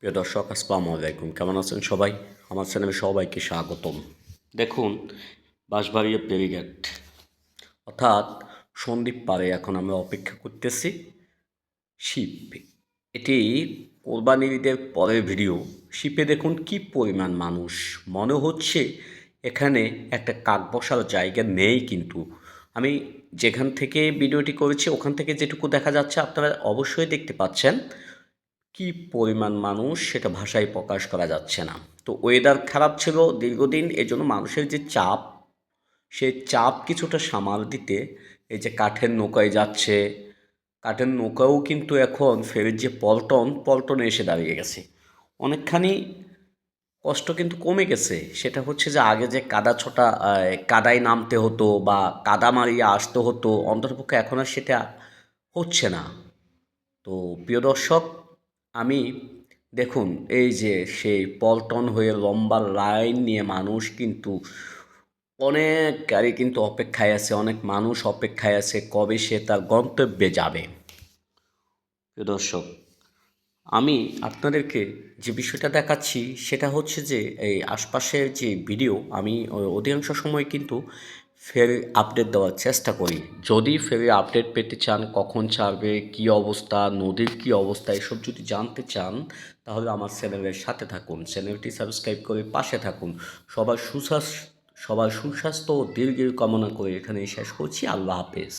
প্রিয় দর্শক, আসসালামু আলাইকুম। কেমন আছেন সবাই? আমার চ্যানেলে সবাইকে স্বাগতম। দেখুন, বাঁশবাড়িয়া ব্যারিগেড অর্থাৎ সন্দ্বীপ পাড়ে এখন আমরা অপেক্ষা করতেছি শিপ। এটি কোরবানির ঈদের পরের ভিডিও। শিপে দেখুন কি পরিমাণ মানুষ, মনে হচ্ছে এখানে একটা কাক বসার জায়গা নেই। কিন্তু আমি যেখান থেকে ভিডিওটি করেছি ওখান থেকে যেটুকু দেখা যাচ্ছে আপনারা অবশ্যই দেখতে পাচ্ছেন কি পরিমাণ মানুষ, সেটা ভাষায় প্রকাশ করা যাচ্ছে না। তো ওয়েদার খারাপ ছিল দীর্ঘদিন, এজন্য মানুষের যে চাপ, সেই চাপ কিছুটা সামাল দিতে এই যে কাঠের নৌকায় যাচ্ছে। কাঠের নৌকাও কিন্তু এখন ফেরির যে পল্টনে এসে দাঁড়িয়ে গেছে। অনেকখানি কষ্ট কিন্তু কমে গেছে। সেটা হচ্ছে যে আগে যে কাদা ছোটা কাদায় নামতে হতো বা কাদা মারিয়ে আসতে হতো, অন্ততপক্ষে এখন আর সেটা হচ্ছে না। তো প্রিয় দর্শক, আমি দেখুন এই যে সেই পল্টন হয়ে লম্বা লাইন নিয়ে মানুষ কিন্তু, অনেক গাড়ি কিন্তু অপেক্ষায় আছে, অনেক মানুষ অপেক্ষায় আছে কবে সে তার গন্তব্যে যাবে। প্রিয় দর্শক, আমি আপনাদেরকে যে বিষয়টা দেখাচ্ছি সেটা হচ্ছে যে এই আশপাশের যে ভিডিও আমি অধিকাংশ সময় কিন্তু ফেরি আপডেট দেওয়ার চেষ্টা করি। যদি ফেরি আপডেট পেতে চান, কখন ছাড়বে, কী অবস্থা, নদীর কী অবস্থা, এসব যদি জানতে চান তাহলে আমার চ্যানেলের সাথে থাকুন, চ্যানেলটি সাবস্ক্রাইব করে পাশে থাকুন। সবার সুস্বাস্থ্য ও দীর্ঘায়ু কামনা করে এখানেই শেষ করছি। আল্লাহ হাফেজ।